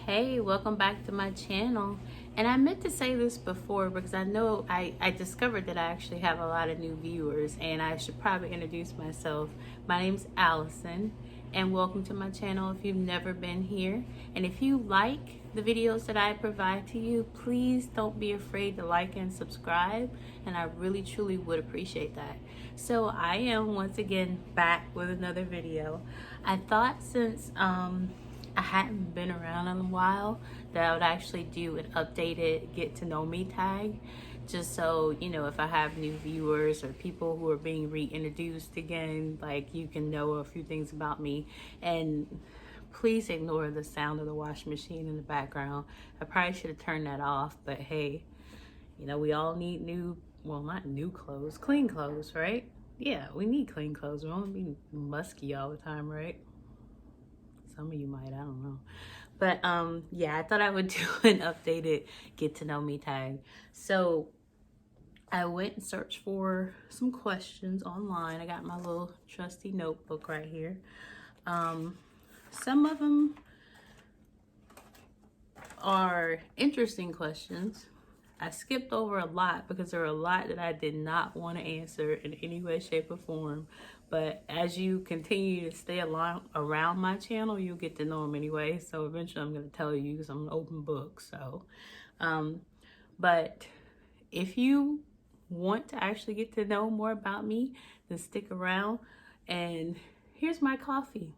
Hey, welcome back to my channel. And I meant to say this before because I know I discovered that I actually have a lot of new viewers, and I should probably introduce myself. My name's Allison, and welcome to my channel if you've never been here. And if you like the videos that I provide to you, please don't be afraid to like and subscribe, and I really truly would appreciate that. So I am once again back with another video. I thought since I hadn't been around in a while that I would actually do an updated get to know me tag, just so you know, if I have new viewers or people who are being reintroduced again, like you can know a few things about me. And please ignore the sound of the washing machine in the background. I probably should have turned that off, but hey, you know, we all need new, well, not new clothes, clean clothes, right? Yeah, we need clean clothes. We don't want to be musky all the time, right? Some of you might, I don't know. But yeah, I thought I would do an updated get to know me tag. So I went and searched for some questions online. I got my little trusty notebook right here. Some of them are interesting questions. I skipped over a lot because there are a lot that I did not want to answer in any way, shape, or form. But as you continue to stay around my channel, you'll get to know them anyway. So eventually I'm going to tell you because I'm an open book. So, but if you want to actually get to know more about me, then stick around. And here's my coffee,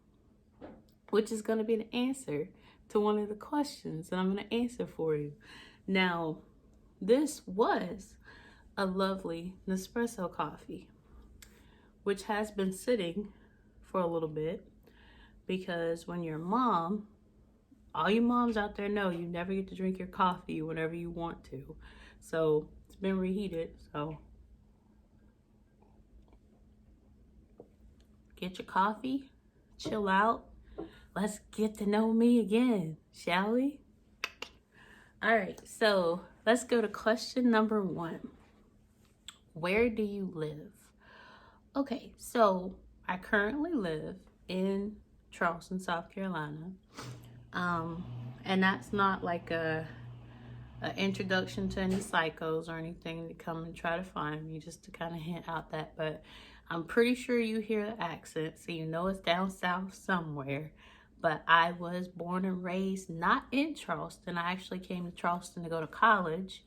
which is going to be the answer to one of the questions that I'm going to answer for you. Now, this was a lovely Nespresso coffee, which has been sitting for a little bit because when you're a mom, all you moms out there know you never get to drink your coffee whenever you want to. So it's been reheated, so get your coffee, chill out. Let's get to know me again, shall we? All right, so let's go to question number 1. Where do you live? Okay, so I currently live in Charleston, South Carolina. And that's not like a introduction to any psychos or anything to come and try to find me, just to kind of hint out that, but I'm pretty sure you hear the accent, so you know it's down south somewhere. But I was born and raised not in Charleston. I actually came to Charleston to go to college,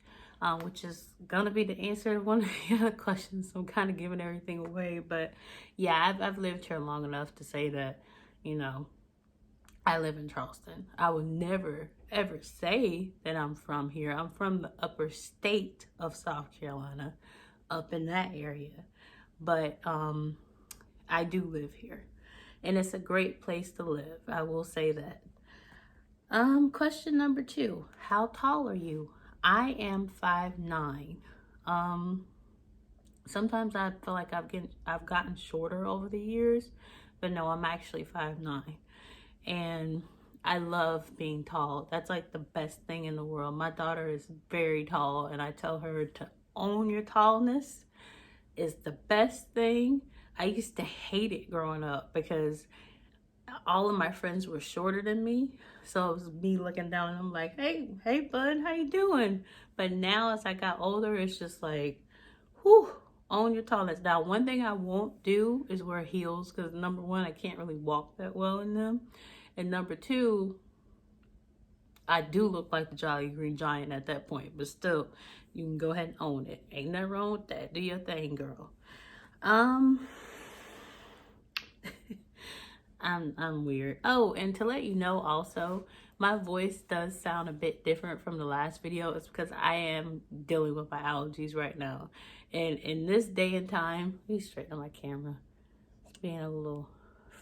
which is gonna be the answer to one of the other questions. So I'm kind of giving everything away, but yeah, I've lived here long enough to say that, you know, I live in Charleston. I would never ever say that I'm from here. I'm from the upper state of South Carolina, up in that area. But I do live here, and it's a great place to live. I will say that. Question number 2. How tall are you? I am 5'9". Sometimes I feel like I've gotten shorter over the years, but no, I'm actually 5'9". And I love being tall. That's like the best thing in the world. My daughter is very tall, and I tell her to own your tallness is the best thing. I used to hate it growing up because all of my friends were shorter than me. So it was me looking down and I'm like, hey bud, how you doing? But now as I got older, it's just like, whew, own your tallness. Now, one thing I won't do is wear heels because number 1, I can't really walk that well in them. And number 2, I do look like the Jolly Green Giant at that point, but still, you can go ahead and own it. Ain't nothing wrong with that. Do your thing, girl. I'm weird. Oh, and to let you know also, my voice does sound a bit different from the last video. It's because I am dealing with my allergies right now. And in this day and time, let me straighten my camera. It's being a little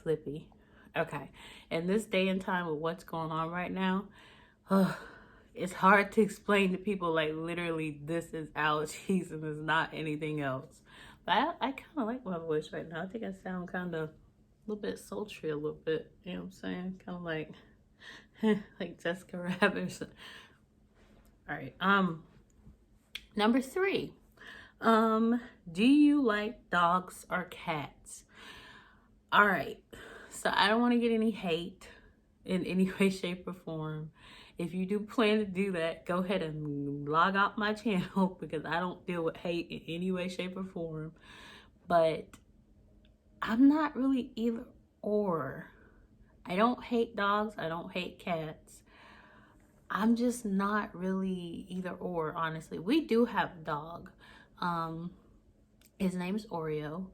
flippy. Okay. In this day and time with what's going on right now, it's hard to explain to people, like, literally this is allergies and it's not anything else. But I kind of like my voice right now. I think I sound kind of a little bit sultry, a little bit, you know what I'm saying? Kind of like like Jessica Rabbit. All right, number 3, do you like dogs or cats? All right, so I don't want to get any hate in any way, shape, or form. If you do plan to do that, go ahead and log out my channel because I don't deal with hate in any way, shape, or form. But I'm not really either or. I don't hate dogs. I don't hate cats. I'm just not really either or, honestly. We do have a dog. His name is Oreo.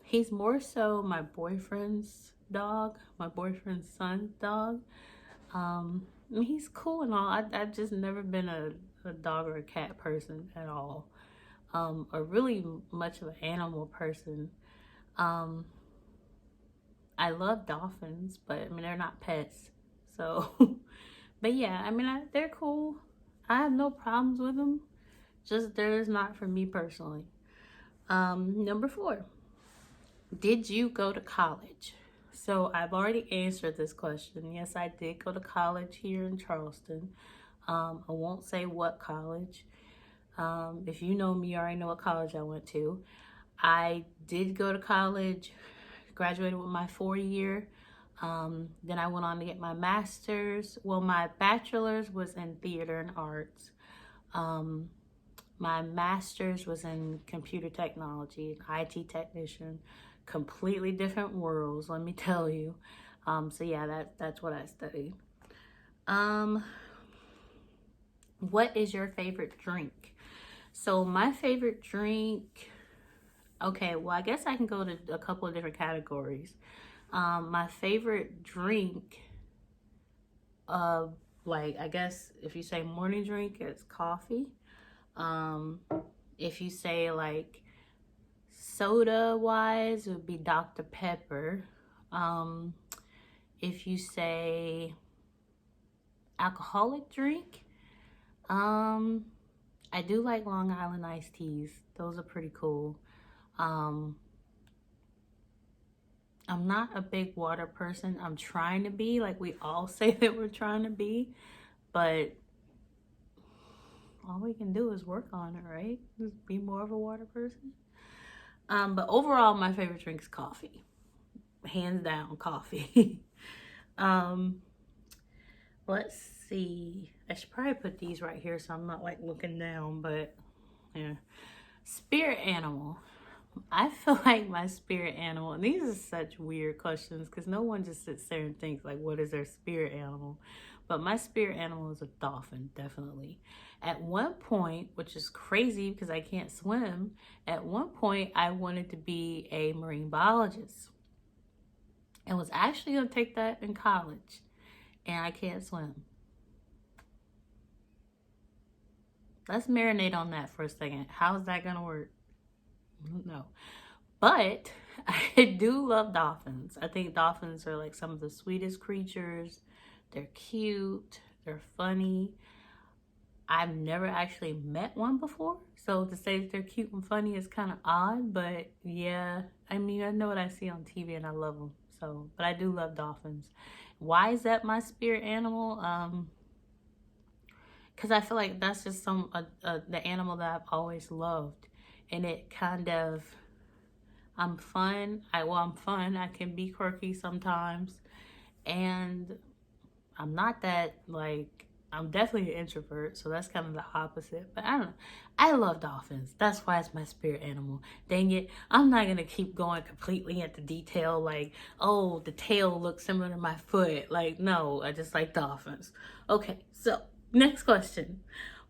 He's more so my boyfriend's dog, my boyfriend's son's dog. I mean, he's cool and all. I've just never been a dog or a cat person at all. Or really much of an animal person. I love dolphins, but I mean, they're not pets. So, but yeah, I mean, they're cool. I have no problems with them. Just they're not for me personally. Number 4, did you go to college? So I've already answered this question. Yes, I did go to college here in Charleston. I won't say what college. If you know me, you already know what college I went to. I did go to college, graduated with my 4-year. Then I went on to get my master's. Well, my bachelor's was in theater and arts. My master's was in computer technology, IT technician. Completely different worlds, let me tell you. So yeah, that's what I studied. What is your favorite drink? So my favorite drink, okay, well, I guess I can go to a couple of different categories. My favorite drink, like, I guess if you say morning drink, it's coffee. If you say like soda wise, it would be Dr. Pepper. If you say alcoholic drink, I do like Long Island iced teas. Those are pretty cool. I'm not a big water person. I'm trying to be, like we all say that we're trying to be, but all we can do is work on it, right? Just be more of a water person. But overall, my favorite drink is coffee. Hands down, coffee. Let's see. I should probably put these right here so I'm not like looking down, but yeah. Spirit animal. I feel like my spirit animal, and these are such weird questions because no one just sits there and thinks like, what is their spirit animal? But my spirit animal is a dolphin, definitely. At one point, which is crazy because I can't swim, at one point I wanted to be a marine biologist and was actually going to take that in college, and I can't swim. Let's marinate on that for a second. How is that going to work? No. But I do love dolphins. I think dolphins are like some of the sweetest creatures. They're cute. They're funny. I've never actually met one before. So to say that they're cute and funny is kind of odd. But yeah, I mean, I know what I see on TV and I love them. So, but I do love dolphins. Why is that my spirit animal? Because I feel like that's just the animal that I've always loved. And it kind of, I'm fun. I'm fun. I can be quirky sometimes. And I'm not that, like, I'm definitely an introvert. So that's kind of the opposite. But I don't know. I love dolphins. That's why it's my spirit animal. Dang it. I'm not going to keep going completely into detail. Like, oh, the tail looks similar to my foot. Like, no, I just like dolphins. Okay, so next question.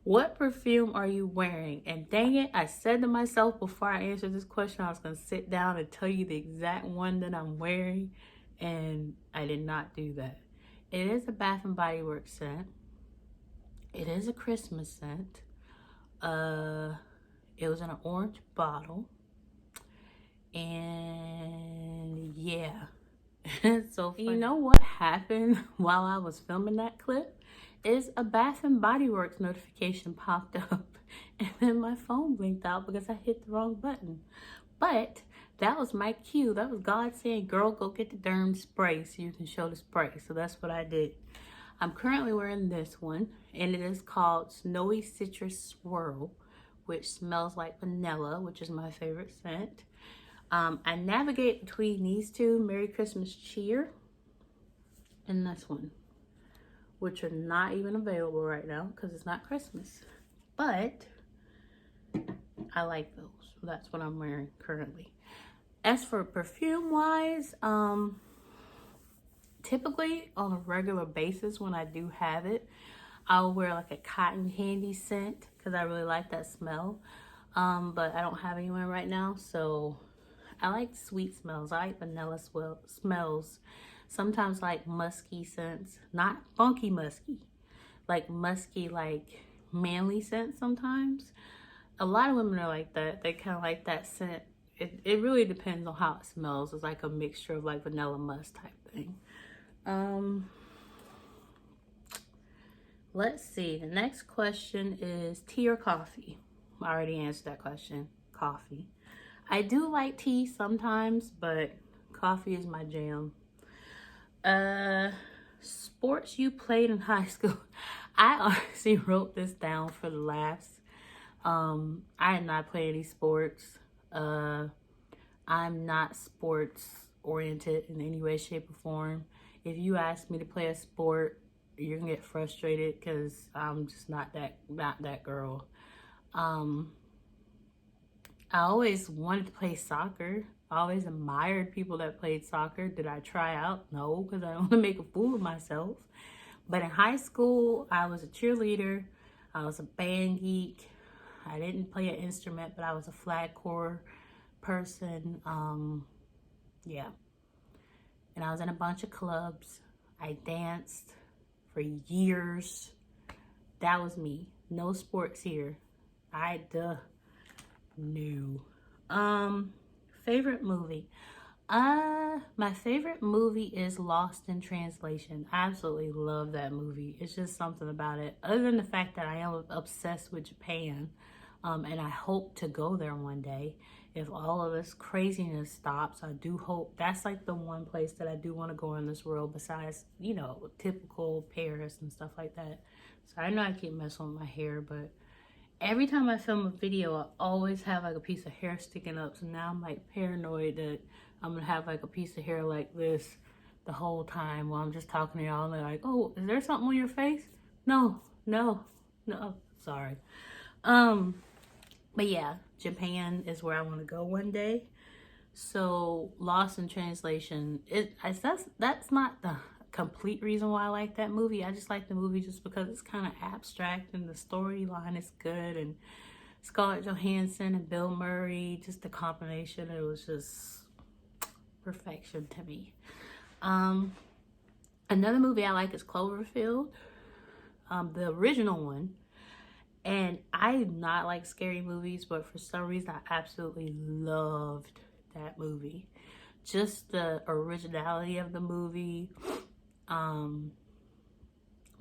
What perfume are you wearing? And dang it, I said to myself before I answered this question, I was going to sit down and tell you the exact one that I'm wearing. And I did not do that. It is a Bath & Body Works scent. It is a Christmas scent. It was in an orange bottle. And yeah. So you know what happened while I was filming that clip? Is a Bath & Body Works notification popped up and then my phone blinked out because I hit the wrong button. But that was my cue. That was God saying, girl, go get the darn spray so you can show the spray. So that's what I did. I'm currently wearing this one, and it is called Snowy Citrus Swirl, which smells like vanilla, which is my favorite scent. I navigate between these two, Merry Christmas Cheer and this one, which are not even available right now because it's not Christmas. But I like those. That's what I'm wearing currently. As for perfume wise, typically on a regular basis when I do have it, I'll wear like a cotton candy scent because I really like that smell. But I don't have anyone right now, so I like sweet smells. I like vanilla smells. Sometimes like musky scents, not funky musky, like musky, like manly scents sometimes. A lot of women are like that. They kind of like that scent. It really depends on how it smells. It's like a mixture of like vanilla musk type thing. Let's see. The next question is tea or coffee? I already answered that question. Coffee. I do like tea sometimes, but coffee is my jam. Sports you played in high school. I honestly wrote this down for the last. I did not play any sports. I'm not sports oriented in any way, shape, or form. If you ask me to play a sport, you're gonna get frustrated because I'm just not that girl. I always wanted to play soccer. I always admired people that played soccer. Did I try out? No, because I don't want to make a fool of myself. But in high school, I was a cheerleader. I was a band geek. I didn't play an instrument, but I was a flag corps person. Yeah. And I was in a bunch of clubs. I danced for years. That was me. No sports here. No. Favorite movie. My favorite movie is Lost in Translation. I absolutely love that movie. It's just something about it. Other than the fact that I am obsessed with Japan, and I hope to go there one day. If all of this craziness stops, I do hope. That's like the one place that I do want to go in this world besides, you know, typical Paris and stuff like that. So I know I keep messing with my hair, but every time I film a video, I always have like a piece of hair sticking up. So now I'm like paranoid that I'm gonna have like a piece of hair like this the whole time while I'm just talking to y'all. And they're like, oh, is there something on your face? No, sorry. But yeah, Japan is where I want to go one day. So Lost in Translation, that's not the complete reason why I like that movie. I just like the movie just because it's kind of abstract and the storyline is good, and Scarlett Johansson and Bill Murray, just the combination, it was just perfection to me. Another movie I like is Cloverfield, the original one. And I do not like scary movies, but for some reason I absolutely loved that movie. Just the originality of the movie.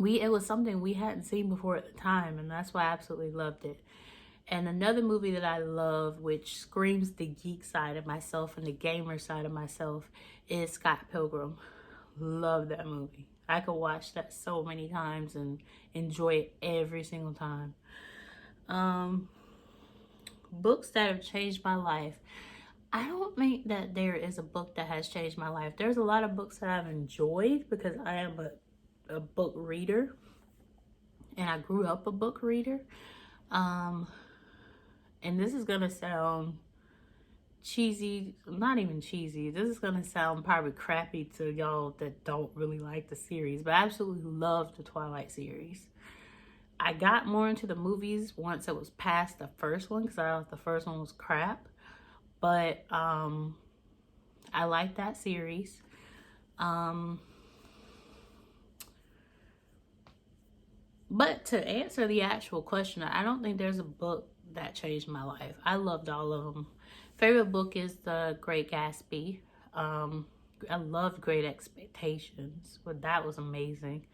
It was something we hadn't seen before at the time, and that's why I absolutely loved it. And another movie that I love, which screams the geek side of myself and the gamer side of myself, is Scott Pilgrim. Love that movie. I could watch that so many times and enjoy it every single time. Books that have changed my life. I don't think that there is a book that has changed my life. There's a lot of books that I've enjoyed because I am a book reader, and I grew up a book reader. And this is gonna sound cheesy, not even cheesy. This is gonna sound probably crappy to y'all that don't really like the series, but I absolutely love the Twilight series. I got more into the movies once it was past the first one because I thought the first one was crap. But I like that series. But to answer the actual question, I don't think there's a book that changed my life. I loved all of them. Favorite book is The Great Gatsby. I loved Great Expectations, but that was amazing.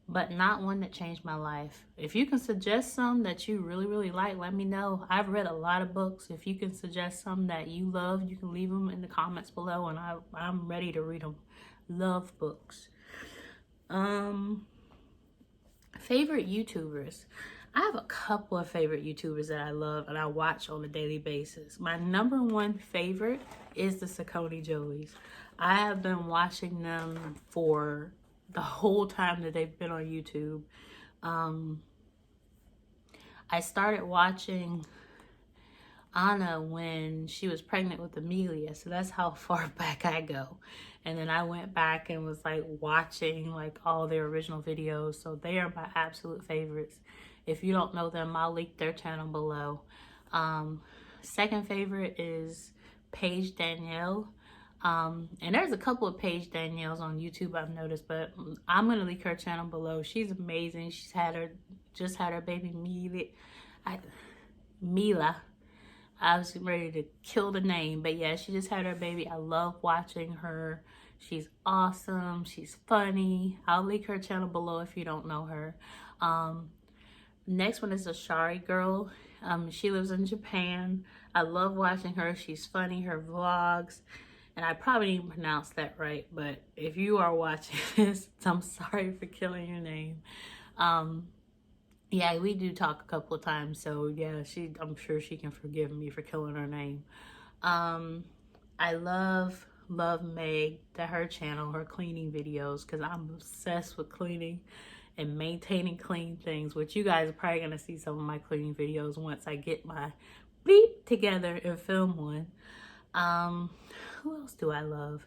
But not one that changed my life. If you can suggest some that you really, really like, let me know. I've read a lot of books. If you can suggest some that you love, you can leave them in the comments below, and I'm ready to read them. Love books. Favorite YouTubers. I have a couple of favorite YouTubers that I love and I watch on a daily basis. My number one favorite is the Saucony Joeys. I have been watching them for the whole time that they've been on YouTube. I started watching Anna when she was pregnant with Amelia, so that's how far back I go. And then I went back and was like watching like all their original videos, so they are my absolute favorites. If you don't know them, I'll link their channel below. Second favorite is Paige Danielle. And there's a couple of Paige Danielles on YouTube I've noticed, but I'm gonna link her channel below. She's amazing. She's just had her baby Mila. I was ready to kill the name, but yeah, she just had her baby. I love watching her. She's awesome. She's funny. I'll link her channel below if you don't know her. Next one is Ashari Girl. She lives in Japan. I love watching her. She's funny. Her vlogs, and I probably didn't pronounce that right, but if you are watching this, I'm sorry for killing your name. Yeah, we do talk a couple of times, so yeah, I'm sure she can forgive me for killing her name. I love Meg, her channel, her cleaning videos, because I'm obsessed with cleaning and maintaining clean things, which you guys are probably going to see some of my cleaning videos once I get my bleep together and film one. Who else do I love?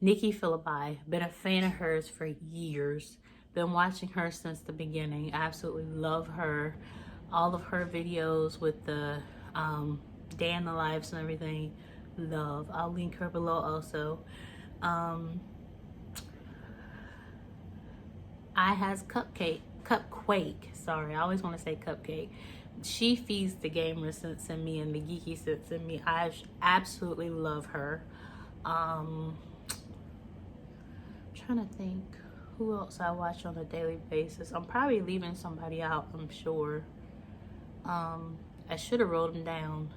Nikki Phillippi. Been a fan of hers for years. Been watching her since the beginning. Absolutely love her. All of her videos with the day in the lives and everything. Love. I'll link her below also. Cupquake. Sorry, I always want to say Cupcake. She feeds the gamer sense in me and the geeky sense in me. I absolutely love her. I'm trying to think who else I watch on a daily basis. I'm probably leaving somebody out, I'm sure. I should have wrote them down.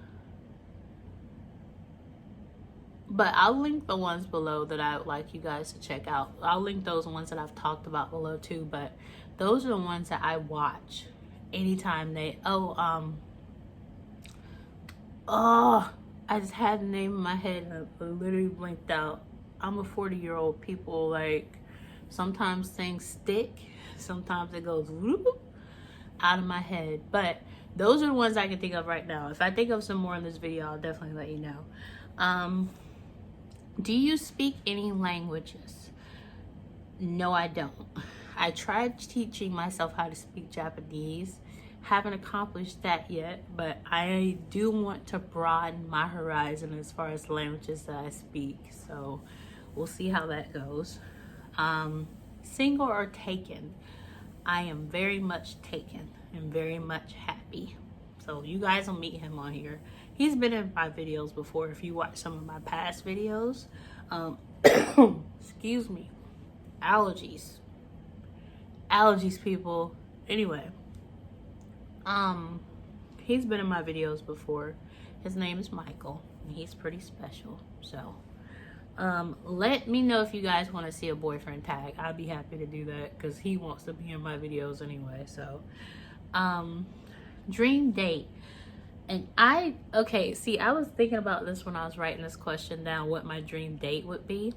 But I'll link the ones below that I would like you guys to check out. I'll link those ones that I've talked about below too, but those are the ones that I watch anytime they, I just had the name in my head and I literally blinked out. I'm a 40-year-old, people, like, sometimes things stick, sometimes it goes whoop out of my head, but those are the ones I can think of right now. If I think of some more in this video, I'll definitely let you know. Do you speak any languages? No, I don't. I tried teaching myself how to speak Japanese. Haven't accomplished that yet, but I do want to broaden my horizon as far as languages that I speak, so we'll see how that goes. Single or taken? I am very much taken and very much happy. So you guys will meet him on here. He's been in my videos before if you watch some of my past videos. Excuse me. Allergies, people. Anyway, he's been in my videos before. His name is Michael, and he's pretty special. So let me know if you guys want to see a boyfriend tag. I'd be happy to do that because he wants to be in my videos anyway. So dream date. And I was thinking about this when I was writing this question down, what my dream date would be.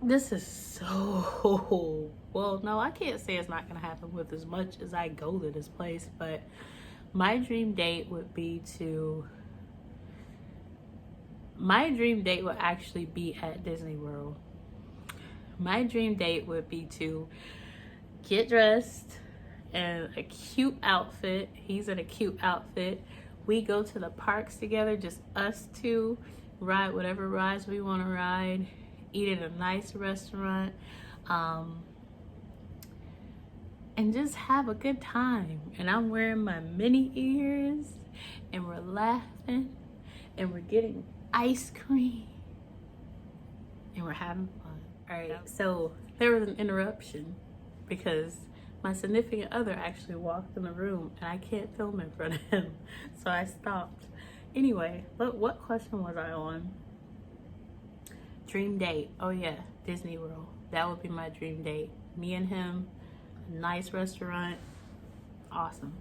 This is so, well, no, I can't say it's not going to happen with as much as I go to this place, but my dream date would actually be at Disney World. My dream date would be to get dressed in a cute outfit. He's in a cute outfit. We go to the parks together, just us two, ride whatever rides we want to ride, eat at a nice restaurant, and just have a good time. And I'm wearing my mini ears, and we're laughing, and we're getting ice cream, and we're having fun. All right, so there was an interruption because my significant other actually walked in the room and I can't film in front of him, so I stopped. Anyway, what question was I on? Dream date. Oh yeah, Disney World. That would be my dream date. Me and him, a nice restaurant. Awesome.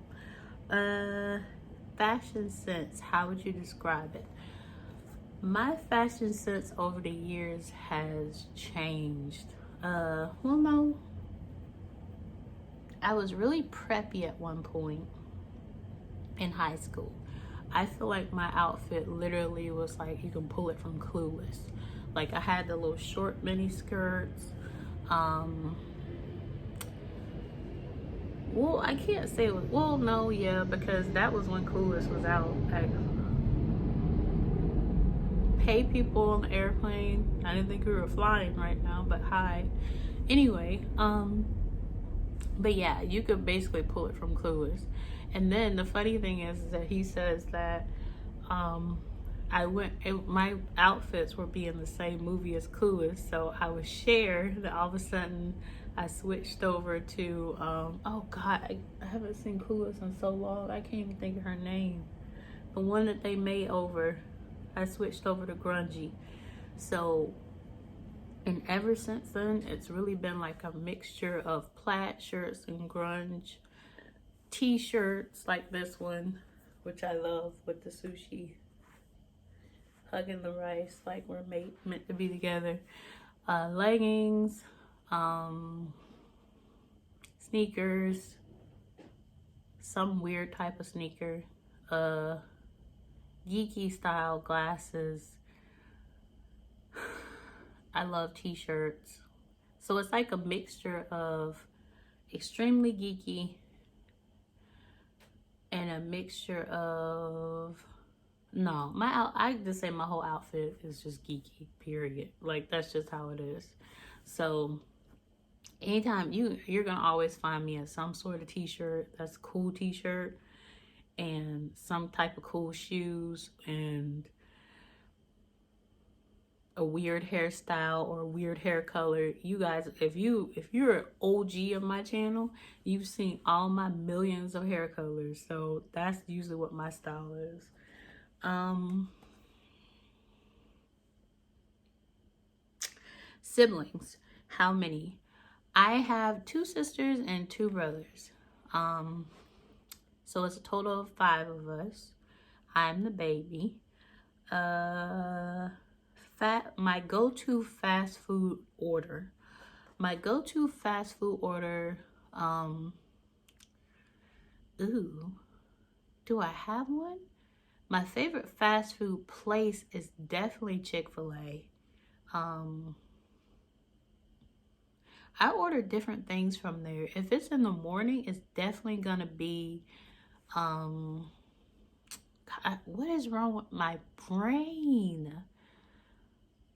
Fashion sense. How would you describe it? My fashion sense over the years has changed Well, no, I was really preppy at one point in high school. I feel like my outfit literally was like, you can pull it from Clueless. Like, I had the little short mini skirts. Um, well, I can't say it was, well, no, yeah, because that was when Clueless was out. Like, hey, people on the airplane. I didn't think we were flying right now, but hi. Anyway, but yeah, you could basically pull it from Clueless. And then the funny thing is that he says that my outfits were being the same movie as Clueless, so I was Cher. That all of a sudden I switched over to oh god, I haven't seen Clueless in so long. I can't even think of her name. The one that they made over, I switched over to grungy. So, and ever since then, it's really been like a mixture of plaid shirts and grunge t-shirts, like this one, which I love, with the sushi hugging the rice, like we're meant to be together. Leggings, sneakers, some weird type of sneaker, geeky style glasses. I love t-shirts. So it's like a mixture of extremely geeky and a mixture of, no, I just say my whole outfit is just geeky, period. Like, that's just how it is. So anytime you're gonna always find me in some sort of t-shirt that's a cool t-shirt, and some type of cool shoes, and a weird hairstyle or a weird hair color. You guys, if you're an OG of my channel, you've seen all my millions of hair colors. So that's usually what my style is. Siblings, how many? I have 2 sisters and 2 brothers. So it's a total of 5 of us. I'm the baby. My go-to fast food order. My go-to fast food order, do I have one? My favorite fast food place is definitely Chick-fil-A. I order different things from there. If it's in the morning, it's definitely gonna be, what is wrong with my brain?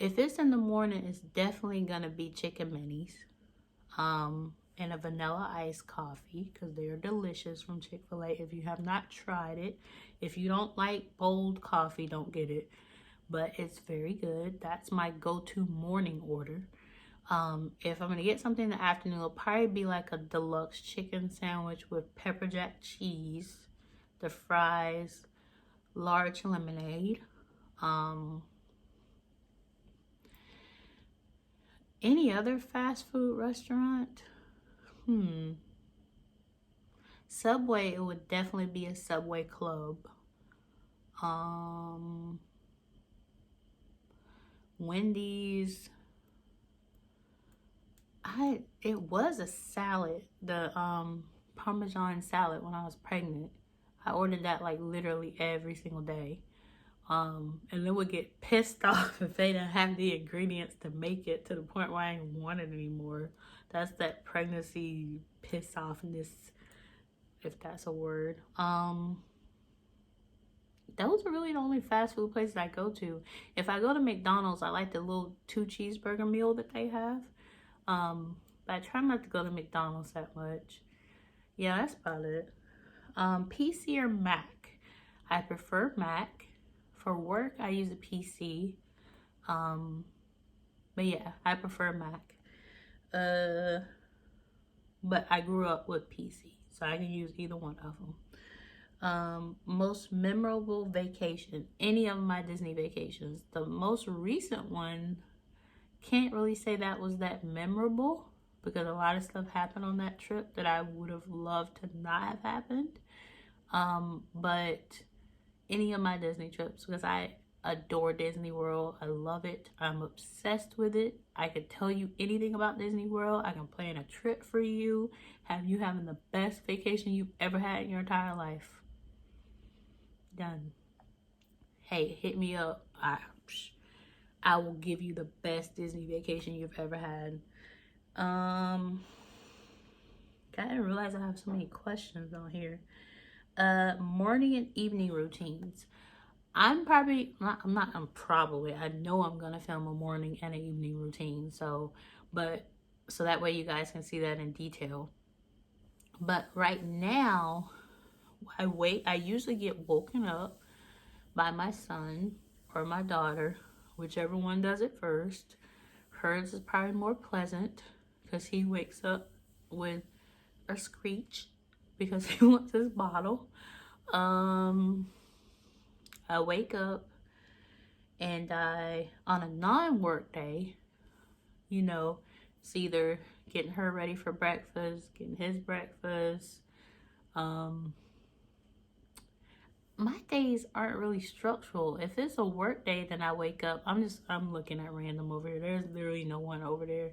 If it's in the morning, it's definitely gonna be chicken minis, and a vanilla iced coffee, because they're delicious from Chick-fil-A. If you have not tried it, if you don't like bold coffee, don't get it, but it's very good. That's my go-to morning order. If I'm gonna get something in the afternoon, it'll probably be like a deluxe chicken sandwich with pepper jack cheese, the fries, large lemonade. Any other fast food restaurant? Subway, it would definitely be a Subway Club. Wendy's. It was a salad, the Parmesan salad when I was pregnant. I ordered that like literally every single day. And then would get pissed off if they didn't have the ingredients to make it, to the point where I didn't want it anymore. That's that pregnancy piss offness, if that's a word. Those are really the only fast food places I go to. If I go to McDonald's, I like the little 2 cheeseburger meal that they have. But I try not to go to McDonald's that much. Yeah, that's about it. PC or Mac? I prefer Mac. For work, I use a PC. But yeah, I prefer Mac. But I grew up with PC, so I can use either one of them. Most memorable vacation, any of my Disney vacations. The most recent one, can't really say that was that memorable, because a lot of stuff happened on that trip that I would have loved to not have happened. But any of my Disney trips, because I adore Disney World. I love it. I'm obsessed with it. I could tell you anything about Disney World. I can plan a trip for you, have you having the best vacation you've ever had in your entire life. Done. Hey, hit me up. I will give you the best Disney vacation you've ever had. I didn't realize I have so many questions on here. Morning and evening routines. I know I'm gonna film a morning and an evening routine. So that way you guys can see that in detail. But right now, I usually get woken up by my son or my daughter, whichever one does it first. Hers is probably more pleasant because he wakes up with a screech because he wants his bottle. I wake up and on a non-work day, it's either getting her ready for breakfast, getting his breakfast. My days aren't really structural. If it's a work day, then I wake up. I'm looking at random over here. There's literally no one over there.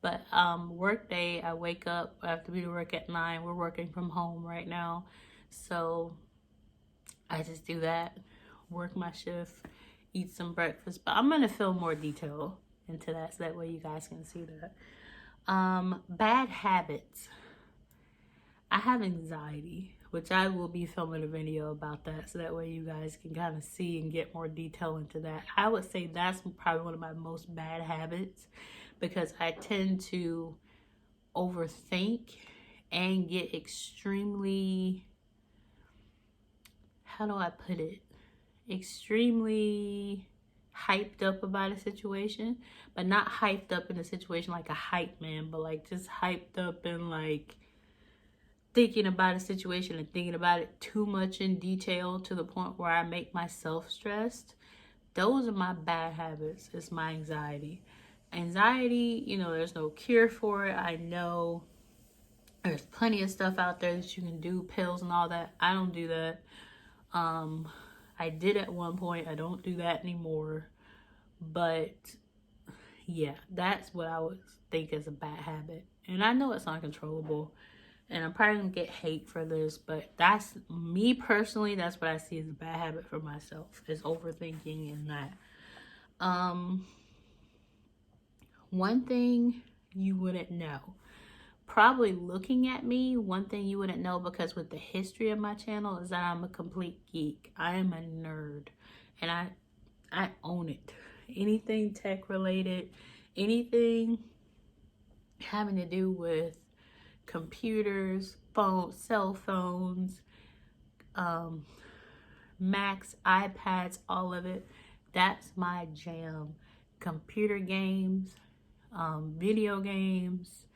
But work day, I wake up. I have to be to work at 9. We're working from home right now. So I just do that, work my shift, eat some breakfast. But I'm going to fill more detail into that so that way you guys can see that. Bad habits. I have anxiety, which I will be filming a video about that so that way you guys can kind of see and get more detail into that. I would say that's probably one of my most bad habits because I tend to overthink and get extremely, how do I put it? Extremely hyped up about a situation, but not hyped up in a situation like a hype man, but like just hyped up and like thinking about a situation and thinking about it too much in detail to the point where I make myself stressed. Those are my bad habits. It's my anxiety. Anxiety, there's no cure for it. I know there's plenty of stuff out there that you can do, pills and all that. I don't do that. I did at one point. I don't do that anymore. But yeah, that's what I would think is a bad habit. And I know it's uncontrollable. And I'm probably going to get hate for this, but that's me personally. That's what I see as a bad habit for myself, is overthinking and that. One thing you wouldn't know. Probably looking at me, one thing you wouldn't know, because with the history of my channel, is that I'm a complete geek. I am a nerd. And I own it. Anything tech related, anything having to do with computers, phones, cell phones, Macs, iPads, all of it. That's my jam. Computer games, video games,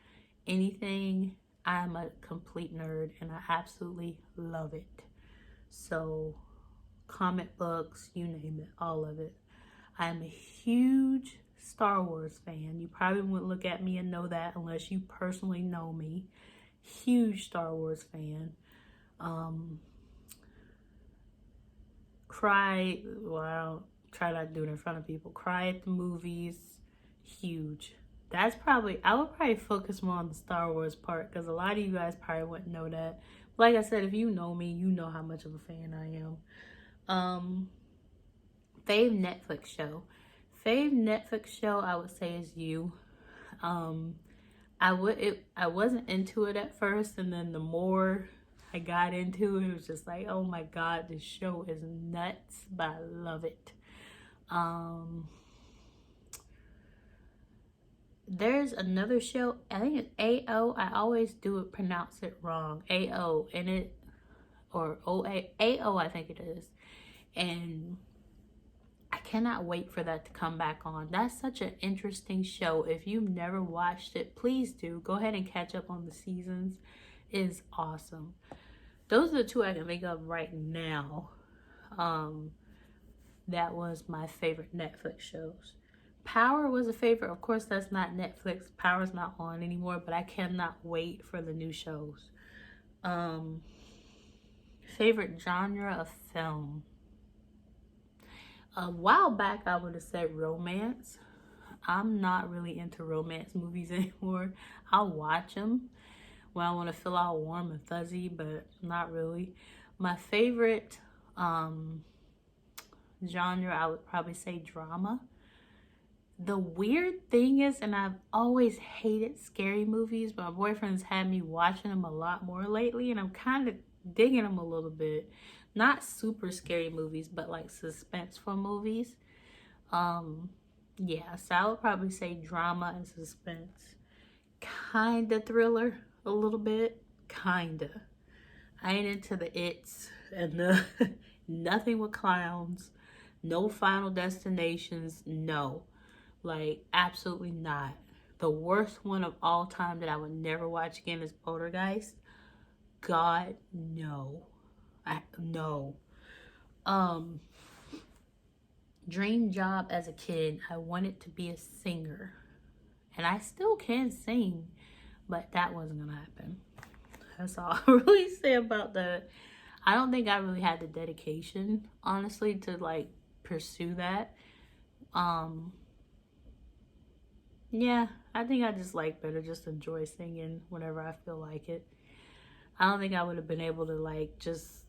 anything. I'm a complete nerd and I absolutely love it. So comic books, you name it, all of it. I'm a huge Star Wars fan. You probably wouldn't look at me and know that unless you personally know me. Huge Star Wars fan. Try not to do it in front of people. Cry at the movies. Huge. I would probably focus more on the Star Wars part because a lot of you guys probably wouldn't know that. Like I said, if you know me, you know how much of a fan I am. Fave Netflix show. Fave Netflix show I would say is You. I wasn't into it at first, and then the more I got into it, it was just like, oh my god, this show is nuts, but I love it. There's another show, I think it's AO. I always pronounce it wrong. AO, or OA, AO I think it is. And I cannot wait for that to come back on. That's such an interesting show. If you've never watched it, please do. Go ahead and catch up on the seasons. It is awesome. Those are the two I can think of right now. That was my favorite Netflix shows. Power was a favorite. Of course, that's not Netflix. Power's not on anymore, but I cannot wait for the new shows. Favorite genre of film. A while back, I would have said romance. I'm not really into romance movies anymore. I'll watch them when I want to feel all warm and fuzzy, but not really. My favorite genre, I would probably say drama. The weird thing is, and I've always hated scary movies, but my boyfriend's had me watching them a lot more lately, and I'm kind of digging them a little bit. Not super scary movies, but like suspenseful movies. Yeah, so I would probably say drama and suspense. Kinda thriller, a little bit. Kinda. I ain't into the It's and the nothing with clowns. No Final Destinations. No. Like, absolutely not. The worst one of all time that I would never watch again is Poltergeist. God, no. No. Dream job as a kid, I wanted to be a singer. And I still can sing, but that wasn't gonna happen. That's all I really say about that. I don't think I really had the dedication, honestly, to like pursue that. Yeah, I think I just like better just enjoy singing whenever I feel like it. I don't think I would have been able to like just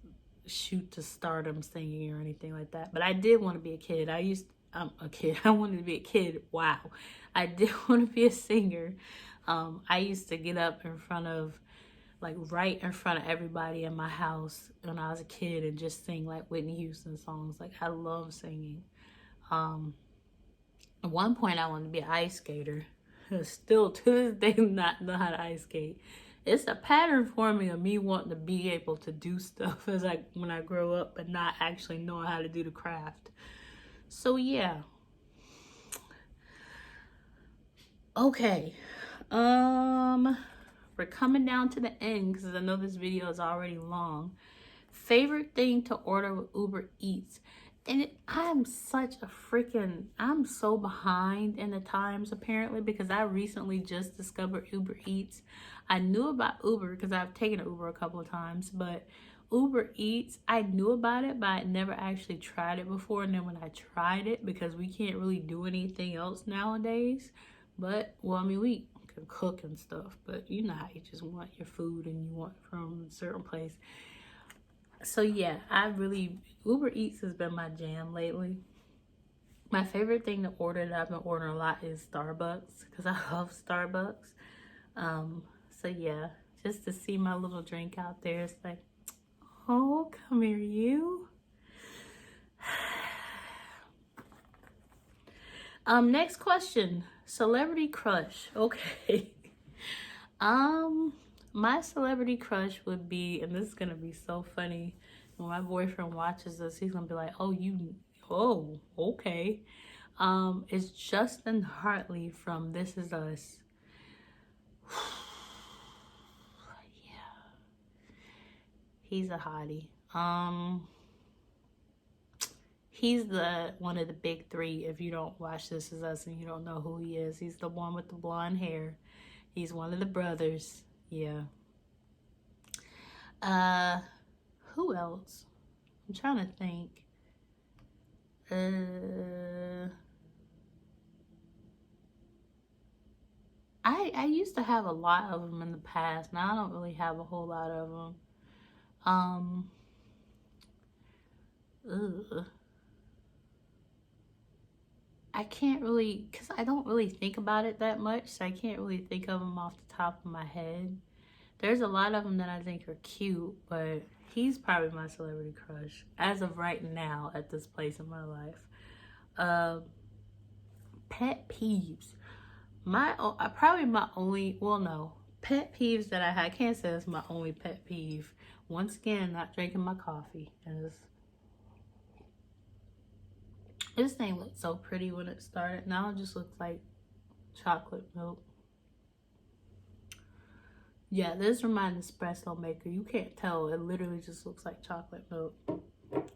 shoot to stardom singing or anything like that. But I did want to be a kid. I'm a kid. I wanted to be a kid. Wow. I did want to be a singer. I used to get up in front of, like right in front of everybody in my house when I was a kid and just sing like Whitney Houston songs. Like I love singing. At one point I wanted to be an ice skater. Still to this day not know how to ice skate. It's a pattern forming of me wanting to be able to do stuff as when I grow up, but not actually knowing how to do the craft. So yeah. Okay. We're coming down to the end because I know this video is already long. Favorite thing to order with Uber Eats. And I'm so behind in the times apparently because I recently just discovered Uber Eats. I knew about Uber because I've taken Uber a couple of times, but Uber Eats, I knew about it, but I never actually tried it before. And then when I tried it, because we can't really do anything else nowadays, but, well, I mean, we can cook and stuff, but you know how you just want your food and you want it from a certain place. So yeah, Uber Eats has been my jam lately. My favorite thing to order that I've been ordering a lot is Starbucks because I love Starbucks. So yeah, just to see my little drink out there, it's like, oh, come here, you. Next question, celebrity crush. Okay. My celebrity crush would be, and this is gonna be so funny when my boyfriend watches this, he's gonna be like, oh, okay. It's Justin Hartley from This Is Us. Yeah, he's a hottie. He's one of the big three. If you don't watch This Is Us and you don't know who he is, he's the one with the blonde hair. He's one of the brothers. Yeah. Who else? I'm trying to think. I used to have a lot of them in the past. Now I don't really have a whole lot of them. I can't really, because I don't really think about it that much, so I can't really think of them off the top of my head. There's a lot of them that I think are cute, but he's probably my celebrity crush as of right now at this place in my life. Pet peeves. Pet peeves that I can't say it's my only pet peeve. Once again, not drinking my coffee. This thing looked so pretty when it started. Now it just looks like chocolate milk. Yeah, this reminds espresso maker. You can't tell. It literally just looks like chocolate milk,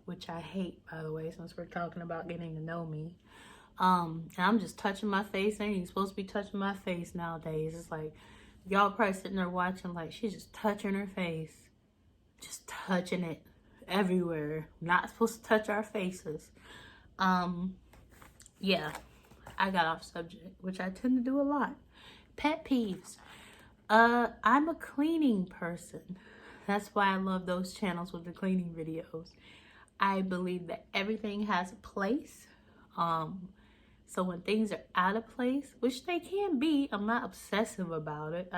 which I hate, by the way, since we're talking about getting to know me. And I'm just touching my face. Ain't even supposed to be touching my face nowadays. It's like, y'all probably sitting there watching like she's just touching her face. Just touching it everywhere. Not supposed to touch our faces. Yeah, I got off subject, which I tend to do a lot. Pet peeves. I'm a cleaning person. That's why I love those channels with the cleaning videos. I believe that everything has a place. So when things are out of place, which they can be, I'm not obsessive about it.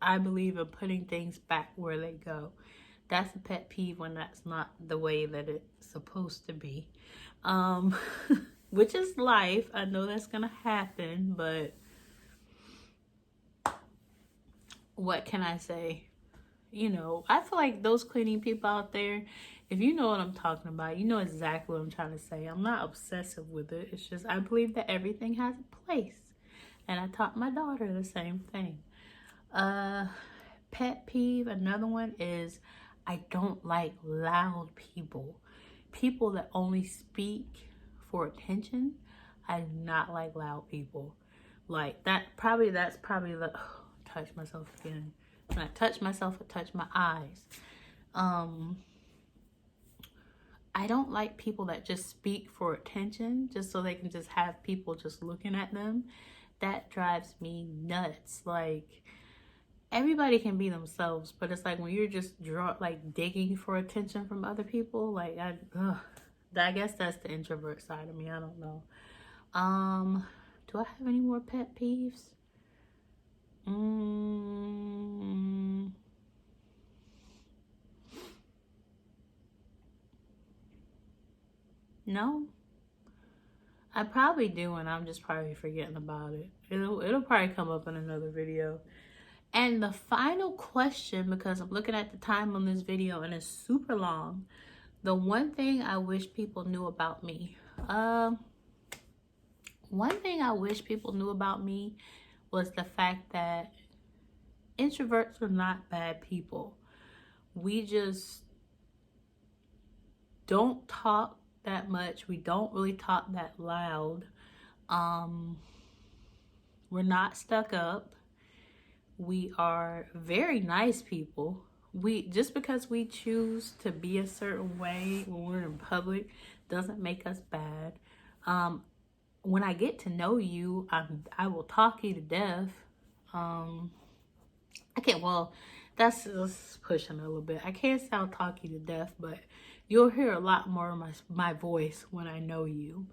I believe in putting things back where they go. That's a pet peeve when that's not the way that it's supposed to be. Which is life. I know that's gonna happen, but what can I say? You know, I feel like those cleaning people out there, if you know what I'm talking about, you know exactly what I'm trying to say. I'm not obsessive with it. It's just I believe that everything has a place. And I taught my daughter the same thing. Pet peeve, another one is I don't like loud people. People that only speak for attention. I do not like loud people. Like that's probably the touch myself again. When I touch myself, I touch my eyes. I don't like people that just speak for attention just so they can just have people just looking at them. That drives me nuts. Like everybody can be themselves, but it's like when you're just digging for attention from other people, like I guess that's the introvert side of me. I don't know. Do I have any more pet peeves? No. I probably do, and I'm just probably forgetting about it. It'll probably come up in another video. And the final question, because I'm looking at the time on this video and it's super long. The one thing I wish people knew about me. One thing I wish people knew about me was the fact that introverts are not bad people. We just don't talk that much. We don't really talk that loud. We're not stuck up. We are very nice people. Just because we choose to be a certain way when we're in public doesn't make us bad. When I get to know you, I will talk you to death. That's just pushing a little bit. I can't say I'll talk you to death, but you'll hear a lot more of my voice when I know you.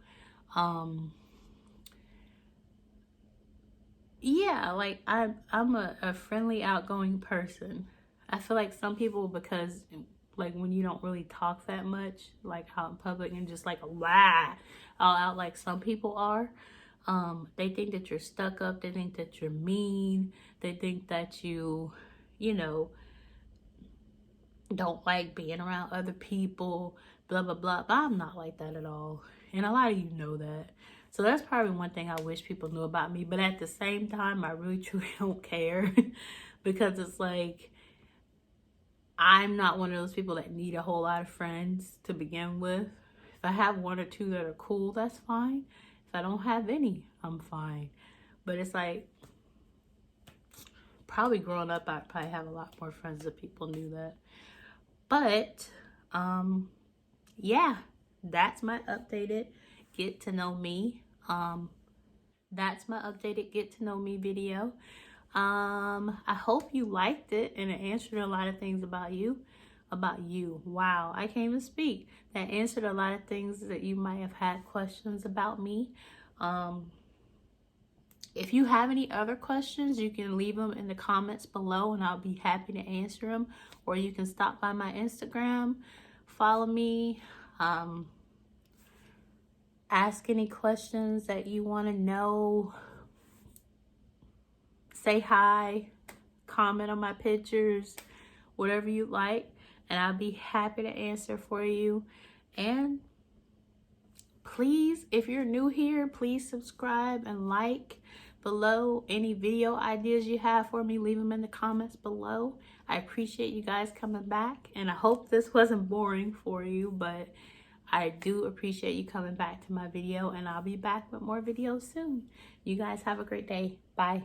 Yeah, like I'm a friendly, outgoing person. I feel like some people, because like when you don't really talk that much, like out in public and just like all out like some people are, they think that you're stuck up. They think that you're mean. They think that you know, don't like being around other people, blah, blah, blah. But I'm not like that at all. And a lot of you know that. So that's probably one thing I wish people knew about me. But at the same time, I really truly don't care. Because it's like, I'm not one of those people that need a whole lot of friends to begin with. If I have one or two that are cool, that's fine. If I don't have any, I'm fine. But it's like, probably growing up, I'd probably have a lot more friends if people knew that. But, yeah, that's my updated get to know me. That's my updated get to know me video. I hope you liked it and it answered a lot of things about you. Wow, I can't even speak. That answered a lot of things that you might have had questions about me. If you have any other questions, you can leave them in the comments below and I'll be happy to answer them. Or you can stop by my Instagram, follow me, ask any questions that you want to know, say hi, comment on my pictures, whatever you like, and I'll be happy to answer for you. And please, if you're new here, please subscribe and like below. Any video ideas you have for me, leave them in the comments below. I appreciate you guys coming back, and I hope this wasn't boring for you, but I do appreciate you coming back to my video, and I'll be back with more videos soon. You guys have a great day. Bye.